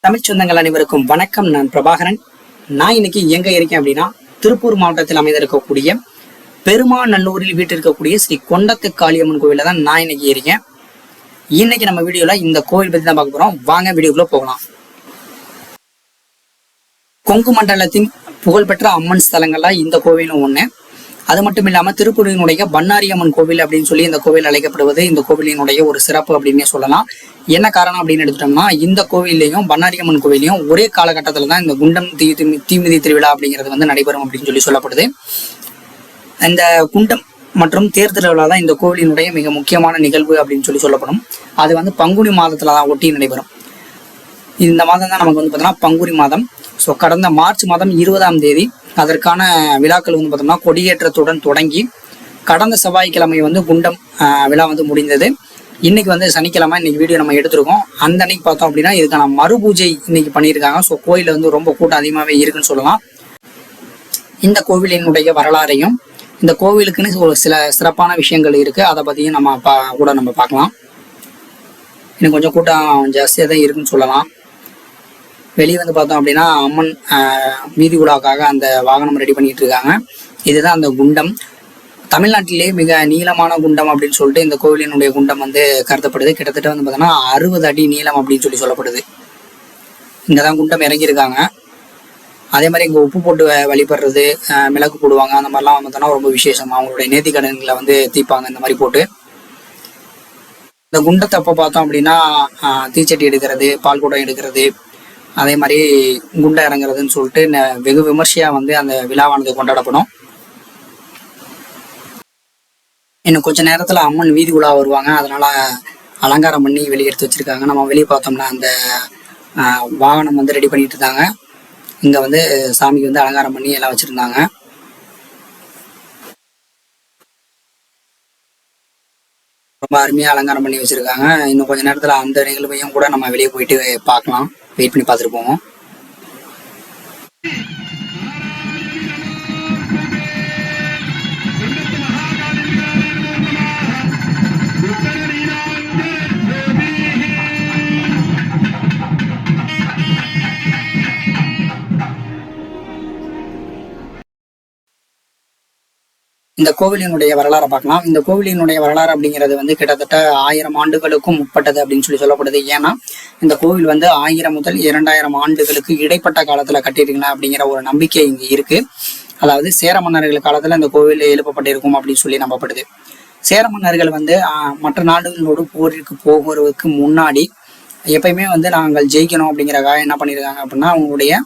தமிழ் சொந்தங்கள் அனைவருக்கும் வணக்கம். நான் பிரபாகரன். நான் இன்னைக்கு எங்க இருக்கேன் அப்படின்னா, திருப்பூர் மாவட்டத்தில் அமைந்திருக்கக்கூடிய பெருமாநல்லூரில் வீட்டிருக்கக்கூடிய ஸ்ரீ கொண்டத்து காளியம்மன் கோவில தான் நான் இன்னைக்கு இருக்கேன். இன்னைக்கு நம்ம வீடியோல இந்த கோவில் பத்தி தான் பார்க்க போறோம். வாங்க வீடியோக்குள்ள போகலாம். கொங்கு மண்டலத்தின் புகழ்பெற்ற அம்மன் ஸ்தலங்கள்ல இந்த கோவிலும் ஒண்ணு. அது மட்டும் இல்லாம திருப்பூரினுடைய பண்ணாரியம்மன் கோவில் அப்படின்னு சொல்லி இந்த கோவில் அழைக்கப்படுவது இந்த கோவிலினுடைய ஒரு சிறப்பு அப்படின்னே சொல்லலாம். என்ன காரணம் அப்படின்னு எடுத்துட்டோம்னா, இந்த கோவிலையும் பண்ணாரியம்மன் கோவிலையும் ஒரே காலகட்டத்தில் தான் இந்த குண்டம் தீமிதி திருவிழா அப்படிங்கிறது வந்து நடைபெறும் அப்படின்னு சொல்லி சொல்லப்படுது. இந்த குண்டம் மற்றும் தேர் திருவிழா தான் இந்த கோவிலினுடைய மிக முக்கியமான நிகழ்வு அப்படின்னு சொல்லி சொல்லப்படும். அது வந்து பங்குனி மாதத்துல தான் ஒட்டி நடைபெறும். இந்த மாதம் தான் நமக்கு வந்து பார்த்தோம்னா பங்குனி மாதம். ஸோ கடந்த மார்ச் மாதம் 20ஆம் தேதி அதற்கான விழாக்கள் வந்து பார்த்தோம்னா கொடியேற்றத்துடன் தொடங்கி கடந்த செவ்வாய்க்கிழமை வந்து குண்டம் விழா வந்து முடிந்தது. இன்னைக்கு வந்து சனிக்கிழமை இன்னைக்கு வீடியோ நம்ம எடுத்திருக்கோம். அந்த அன்னைக்கு பார்த்தோம் அப்படின்னா இதுக்கான மறுபூஜை இன்னைக்கு பண்ணியிருக்காங்க. ஸோ கோயிலில் வந்து ரொம்ப கூட்டம் அதிகமாகவே இருக்குன்னு சொல்லலாம். இந்த கோவிலினுடைய வரலாறையும் இந்த கோவிலுக்குன்னு ஒரு சில சிறப்பான விஷயங்கள் இருக்கு. அதை பற்றியும் நம்ம கூட நம்ம பார்க்கலாம். இன்னும் கொஞ்சம் கூட்டம் ஜாஸ்தியாக தான் இருக்குன்னு சொல்லலாம். வெளியே வந்து பார்த்தோம் அப்படின்னா அம்மன் வீதி உலாவுக்காக அந்த வாகனம் ரெடி பண்ணிட்டு இருக்காங்க. இதுதான் அந்த குண்டம். தமிழ்நாட்டிலேயே மிக நீளமான குண்டம் அப்படின்னு சொல்லிட்டு இந்த கோவிலினுடைய குண்டம் வந்து கருதப்படுது. கிட்டத்தட்ட வந்து பார்த்தோம்னா 60 அடி நீளம் அப்படின்னு சொல்லி சொல்லப்படுது. இங்கதான் குண்டம் இறங்கியிருக்காங்க. அதே மாதிரி இங்கே உப்பு போட்டு வழிபடுறது, மிளகு போடுவாங்க. அந்த மாதிரிலாம் பார்த்தோம்னா ரொம்ப விசேஷம். அவங்களுடைய நேர்த்தி கடன்களை வந்து தீர்ப்பாங்க இந்த மாதிரி போட்டு. இந்த குண்டத்தை அப்போ பார்த்தோம் அப்படின்னா தீச்சட்டி எடுக்கிறது, பால் குடம் எடுக்கிறது, அதே மாதிரி குண்டை இறங்குறதுன்னு சொல்லிட்டு வெகு விமர்சையா வந்து அந்த விழாவானது கொண்டாடப்படும். இன்னும் கொஞ்ச நேரத்துல அம்மன் வீதி உலா வருவாங்க. அதனால அலங்காரம் பண்ணி வெளியெடுத்து வச்சிருக்காங்க. நம்ம வெளியே பார்த்தோம்னா அந்த வாகனம் வந்து ரெடி பண்ணிட்டு இருந்தாங்க. இங்க வந்து சாமிக்கு வந்து அலங்காரம் பண்ணி எல்லாம் வச்சிருந்தாங்க. ரொம்ப அருமையா அலங்காரம் பண்ணி வச்சிருக்காங்க. இன்னும் கொஞ்ச நேரத்துல அந்த நிகழ்வையும் கூட நம்ம வெளியே போயிட்டு பார்க்கலாம். வெயிட் பண்ணி பார்த்துட்டு போவோம். இந்த கோவிலினுடைய வரலாறை பார்க்கலாம். இந்த கோவிலினுடைய வரலாறு அப்படிங்கிறது வந்து கிட்டத்தட்ட 1000 ஆண்டுகளுக்கும் முற்பட்டது அப்படின்னு சொல்லி சொல்லப்படுது. ஏன்னா இந்த கோவில் வந்து 1000 முதல் 2000 ஆண்டுகளுக்கு இடைப்பட்ட காலத்துல கட்டியிருக்கலாம் அப்படிங்கிற ஒரு நம்பிக்கை இங்க இருக்கு. அதாவது சேர மன்னர்கள் காலத்துல இந்த கோவில் எழுப்பப்பட்டிருக்கும் அப்படின்னு சொல்லி நம்பப்படுது. சேர மன்னர்கள் வந்து மற்ற நாடுகளோடு போருக்கு போகிறதுக்கு முன்னாடி எப்பயுமே வந்து நாங்கள் ஜெயிக்கணும் அப்படிங்கிறக்காக என்ன பண்ணியிருக்காங்க அப்படின்னா அவங்களுடைய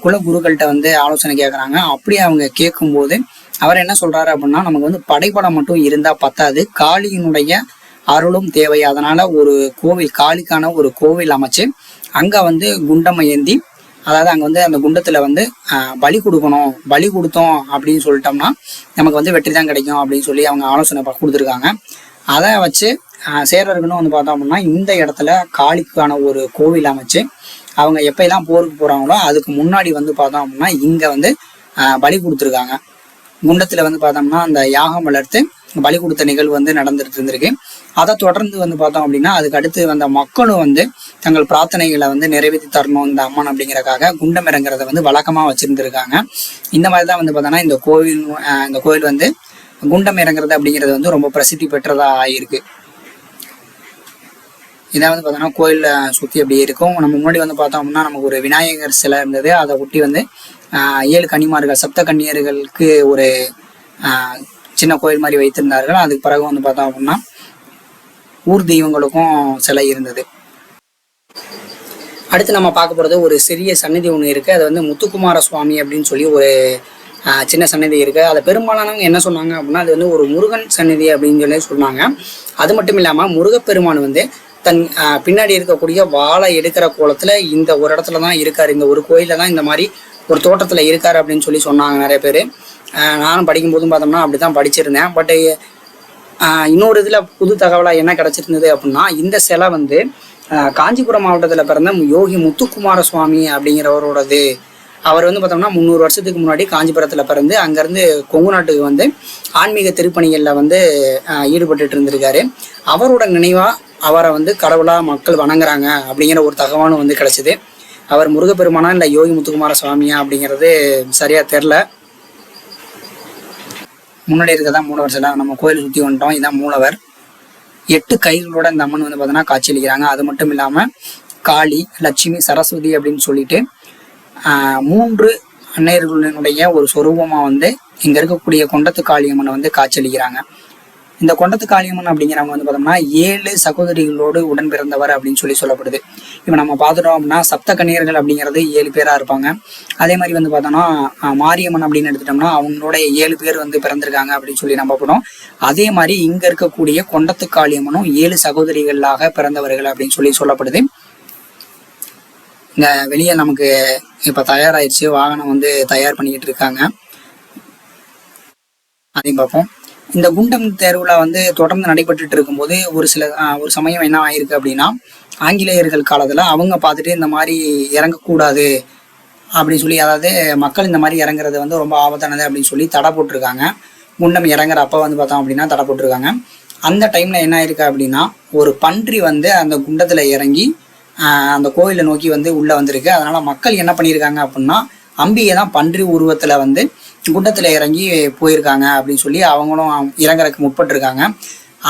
குலகுருக்கள்கிட்ட வந்து ஆலோசனை கேட்குறாங்க. அப்படியே அவங்க கேட்கும்போது அவர் என்ன சொல்றாரு அப்படின்னா, நமக்கு வந்து படைப்படம் மட்டும் இருந்தா பத்தாது, காளியினுடைய அருளும் தேவை. அதனால ஒரு கோவில், காளிக்கான ஒரு கோவில் அமைச்சு அங்க வந்து குண்டம் ஏந்தி, அதாவது அங்க வந்து அந்த குண்டத்துல வந்து பலி கொடுக்கணும். பலி கொடுத்தோம் அப்படின்னு சொல்லிட்டோம்னா நமக்கு வந்து வெற்றி தான் கிடைக்கும் அப்படின்னு சொல்லி அவங்க ஆலோசனை கொடுத்துருக்காங்க. அதை வச்சு சேரர்களும் வந்து பார்த்தோம் அப்படின்னா இந்த இடத்துல காளிக்கான ஒரு கோவில் அமைச்சு அவங்க எப்பெல்லாம் போருக்கு போறாங்களோ அதுக்கு முன்னாடி வந்து பார்த்தோம் அப்படின்னா இங்க வந்து பலி கொடுத்துருக்காங்க. குண்டத்துல வந்து பார்த்தோம்னா அந்த யாகம் வளர்த்து பலி கொடுத்த நிகழ்வு வந்து நடந்துட்டு இருந்திருக்கு. அதை தொடர்ந்து வந்து பார்த்தோம் அப்படின்னா அதுக்கு அடுத்து வந்த மக்களும் வந்து தங்கள் பிரார்த்தனைகளை வந்து நிறைவேற்றி தரணும் இந்த அம்மன் அப்படிங்கறக்காக குண்டம் இறங்குறத வந்து வழக்கமா வச்சிருந்துருக்காங்க. இந்த மாதிரிதான் வந்து பார்த்தோம்னா இந்த கோவில் வந்து குண்டம் இறங்குறது அப்படிங்கிறது வந்து ரொம்ப பிரசித்தி பெற்றதா ஆயிருக்கு. இதான் வந்து பார்த்தோம்னா கோயில்ல சுத்தி அப்படியே இருக்கும். நம்ம முன்னாடி வந்து பார்த்தோம் அப்படின்னா நமக்கு ஒரு விநாயகர் சிலை இருந்தது. அதை ஒட்டி வந்து 7 கன்னிமார்கள், சப்த கன்னியர்களுக்கு ஒரு சின்ன கோயில் மாதிரி வைத்திருந்தார்கள். அதுக்கு பிறகு வந்து பார்த்தோம் அப்படின்னா ஊர் தெய்வங்களுக்கும் சிலை இருந்தது. அடுத்து நம்ம பார்க்க போறது ஒரு சிறிய சன்னதி ஒன்று இருக்கு. அது வந்து முத்துக்குமார சுவாமி அப்படின்னு சொல்லி ஒரு சின்ன சன்னதி இருக்கு. அதை பெரும்பாலானவங்க என்ன சொன்னாங்க அப்படின்னா அது வந்து ஒரு முருகன் சன்னதி அப்படின்னு சொல்லி சொன்னாங்க. அது மட்டும் இல்லாம முருகப்பெருமான் வந்து தன் பின்னாடி இருக்கக்கூடிய வாழை எடுக்கிற கோலத்துல இந்த ஒரு இடத்துல தான் இருக்காரு. இந்த ஒரு கோயில தான் இந்த மாதிரி ஒரு தோட்டத்துல இருக்காரு அப்படின்னு சொல்லி சொன்னாங்க நிறைய பேர். நானும் படிக்கும் போதும் பார்த்தோம்னா அப்படிதான் படிச்சிருந்தேன். பட் இன்னொரு இதுல புது தகவலா என்ன கிடைச்சிருந்தது அப்படின்னா இந்த சிலை வந்து காஞ்சிபுரம் மாவட்டத்துல பிறந்த யோகி முத்துக்குமார சுவாமி அப்படிங்கிறவரோடது. அவர் வந்து பார்த்தோம்னா 300 வருஷத்துக்கு முன்னாடி காஞ்சிபுரத்துல பிறந்து அங்கிருந்து கொங்கு நாட்டுக்கு வந்து ஆன்மீக திருப்பணிகள்ல வந்து ஈடுபட்டு இருந்திருக்காரு. அவரோட நினைவா அவரை வந்து கடவுளா மக்கள் வணங்குறாங்க அப்படிங்கிற ஒரு தகவலும் வந்து கிடைச்சிது. அவர் முருகப்பெருமானா இல்லை யோகி முத்துக்குமார சுவாமியா அப்படிங்கிறது சரியா தெரில. முன்னாடி இருக்கதான் மூலவர் சிலை. நம்ம கோயிலை சுற்றி வந்துட்டோம். இதுதான் மூலவர். 8 கைகளோட இந்த அம்மன் வந்து பார்த்தோன்னா காட்சியளிக்கிறாங்க. அது மட்டும் இல்லாமல் காளி, லட்சுமி, சரஸ்வதி அப்படின்னு சொல்லிட்டு 3 அன்னையர்களினுடைய ஒரு சொரூபமாக வந்து இங்கே இருக்கக்கூடிய கொண்டத்து காளியம்மனை வந்து காட்சியளிக்கிறாங்க. இந்த கொண்டத்து காளியம்மன் அப்படிங்கிறவங்க வந்து பார்த்தோம்னா 7 சகோதரிகளோடு உடன் பிறந்தவர் அப்படின்னு சொல்லப்படுது. இப்போ நம்ம பார்த்துட்டோம் அப்படின்னா சப்த கன்னியர்கள் அப்படிங்கிறது 7 பேராக இருப்பாங்க. அதே மாதிரி வந்து பார்த்தோம்னா மாரியம்மன் அப்படின்னு எடுத்துட்டோம்னா அவங்களோட 7 பேர் வந்து பிறந்திருக்காங்க அப்படின்னு சொல்லி நம்பப்படும். அதே மாதிரி இங்கே இருக்கக்கூடிய கொண்டத்து காளியம்மனும் 7 சகோதரிகளாக பிறந்தவர்கள் அப்படின்னு சொல்லப்படுது. இந்த வெளியே நமக்கு இப்போ தயாராகிடுச்சு, வாகனம் வந்து தயார் பண்ணிக்கிட்டு இருக்காங்க. அதையும் பார்ப்போம். இந்த குண்டம் தேர்வுல வந்து தொடர்ந்து நடைபெற்றுட்டு இருக்கும்போது ஒரு சமயம் என்ன ஆயிருக்கு அப்படின்னா, ஆங்கிலேயர்கள் காலத்துல அவங்க பார்த்துட்டு இந்த மாதிரி இறங்கக்கூடாது அப்படின்னு சொல்லி, அதாவது மக்கள் இந்த மாதிரி இறங்குறது வந்து ரொம்ப ஆபத்தானது அப்படின்னு சொல்லி தடை போட்டிருக்காங்க. குண்டம் இறங்குற அப்ப வந்து பார்த்தோம் அப்படின்னா தடை போட்டிருக்காங்க. அந்த டைம்ல என்ன ஆயிருக்கு அப்படின்னா, ஒரு பன்றி வந்து அந்த குண்டத்துல இறங்கி அந்த கோயிலை நோக்கி வந்து உள்ள வந்திருக்கு. அதனால மக்கள் என்ன பண்ணியிருக்காங்க அப்படின்னா, அம்பிகை தான் பன்றி உருவத்துல வந்து குண்டத்துல இறங்கி போயிருக்காங்க அப்படின்னு சொல்லி அவங்களும் இறங்குறதுக்கு முற்பட்டிருக்காங்க.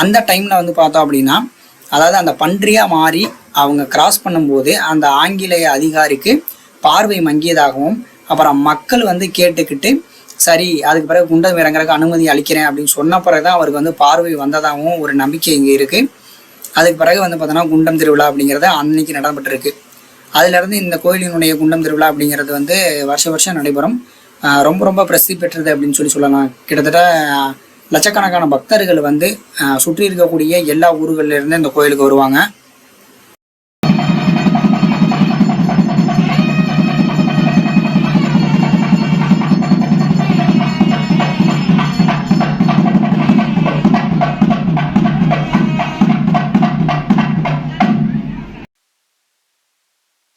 அந்த டைம்ல வந்து பார்த்தோம் அப்படின்னா, அதாவது அந்த பன்றியா மாறி அவங்க கிராஸ் பண்ணும்போது அந்த ஆங்கிலேய அதிகாரிக்கு பார்வை மங்கியதாகவும், அப்புறம் மக்கள் வந்து கேட்டுக்கிட்டு சரி அதுக்கு பிறகு குண்டம் இறங்குறதுக்கு அனுமதி அளிக்கிறேன் அப்படின்னு சொன்ன பிறகுதான் அவருக்கு வந்து பார்வை வந்ததாகவும் ஒரு நம்பிக்கை இங்கே இருக்கு. அதுக்கு பிறகு வந்து பார்த்தோன்னா குண்டம் திருவிழா அப்படிங்கிறது அன்னைக்கு நடைபெற்றிருக்கு. அதுல இருந்து இந்த கோயிலினுடைய குண்டம் திருவிழா அப்படிங்கிறது வந்து வருஷம் நடைபெறும். ரொம்ப ரொம்ப பிரசித்தி பெற்றது அப்படின்னு சொல்லலாம். கிட்டத்தட்ட லட்சக்கணக்கான பக்தர்கள் வந்து சுற்றி இருக்கக்கூடிய எல்லா ஊர்கள்ல இருந்து இந்த கோயிலுக்கு வருவாங்க.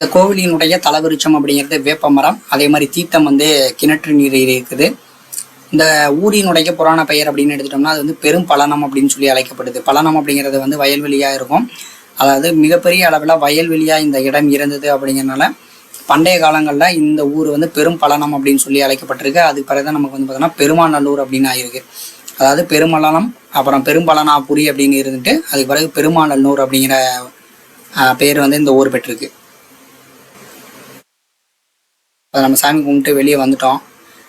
இந்த கோவிலினுடைய தலவிருச்சம் அப்படிங்கிறது வேப்ப மரம். அதே மாதிரி தீர்த்தம் வந்து கிணற்று நீர் இருக்குது. இந்த ஊரினுடைய புராண பெயர் அப்படின்னு எடுத்துட்டோம்னா அது வந்து பெரும் பலனம் அப்படின்னு சொல்லி அழைக்கப்படுது. பலனம் அப்படிங்கிறது வந்து வயல்வெளியா இருக்கும். அதாவது மிகப்பெரிய அளவில் வயல்வெளியா இந்த இடம் இருந்தது அப்படிங்கிறதுனால பண்டைய காலங்களில் இந்த ஊர் வந்து பெரும் பலனம் அப்படின்னு சொல்லி அழைக்கப்பட்டிருக்கு. அதுக்கு பிறகுதான் நமக்கு வந்து பார்த்தோம்னா பெருமாநல்லூர் அப்படின்னு ஆயிருக்கு. அதாவது பெருமலனம் அப்புறம் பெரும்பலனாபுரி அப்படின்னு இருந்துட்டு அதுக்கு பிறகு பெருமாநல்லூர் அப்படிங்கிற பேர் வந்து இந்த ஊர் பெற்றிருக்கு. நம்ம சாமி கும்பிட்டு வெளியே வந்துட்டோம்.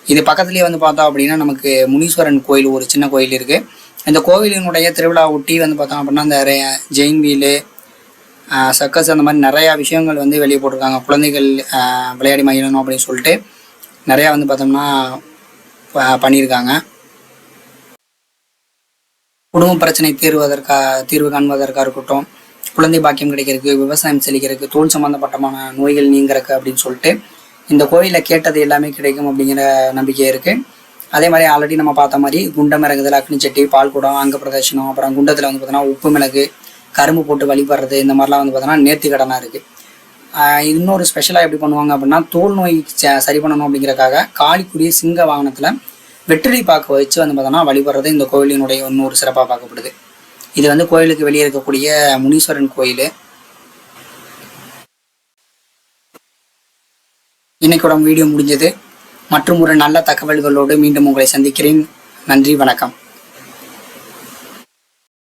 இது பக்கத்துலேயே வந்து பார்த்தோம் அப்படின்னா நமக்கு முனீஸ்வரன் கோயில், ஒரு சின்ன கோயில் இருக்குது. இந்த கோவிலினுடைய திருவிழா ஒட்டி வந்து பார்த்தோம் அப்படின்னா இந்த ஜெயின் வீலு, சர்க்கஸ் அந்த மாதிரி நிறையா விஷயங்கள் வந்து வெளியே போட்டிருக்காங்க. குழந்தைகள் விளையாடி மகிழணும் அப்படின்னு சொல்லிட்டு நிறையா வந்து பார்த்தோம்னா பண்ணியிருக்காங்க. குடும்ப பிரச்சனை தீர்வு காண்பதற்காக இருக்கட்டும், குழந்தை பாக்கியம் கிடைக்கிறதுக்கு, விவசாயம் செழிக்கிறதுக்கு, தோல் சம்பந்தப்பட்டமான நோய்கள் நீங்கிறதுக்கு அப்படின்னு சொல்லிட்டு இந்த கோயிலில் கேட்டது எல்லாமே கிடைக்கும் அப்படிங்கிற நம்பிக்கை இருக்குது. அதே மாதிரி ஆல்ரெடி நம்ம பார்த்த மாதிரி குண்டம் இறங்குதல், அக்னி சட்டி, பால் குடம், அங்க பிரதர்ஷனம், அப்புறம் குண்டத்தில் வந்து பார்த்தோன்னா உப்பு மிளகு கரும்பு போட்டு வழிபடுறது, இந்த மாதிரிலாம் வந்து பார்த்தோன்னா நேர்த்தி கடனாக இருக்குது. இன்னொரு ஸ்பெஷலாக எப்படி பண்ணுவாங்க அப்படின்னா, தோல் நோய் சரி பண்ணணும் அப்படிங்கிறக்காக காளிக்குரிய சிங்க வாகனத்தில் வெற்றிலை பாக்கு வச்சு வந்து பார்த்தோன்னா வழிபடுறது இந்த கோயிலினுடைய இன்னொரு சிறப்பாக பார்க்கப்படுது. இது வந்து கோயிலுக்கு வெளியே இருக்கக்கூடிய முனீஸ்வரன் கோயில். இன்னைக்கூட வீடியோ முடிஞ்சது. மற்றும் ஒரு நல்ல தகவல்களோடு மீண்டும் உங்களை சந்திக்கிறேன். நன்றி, வணக்கம்.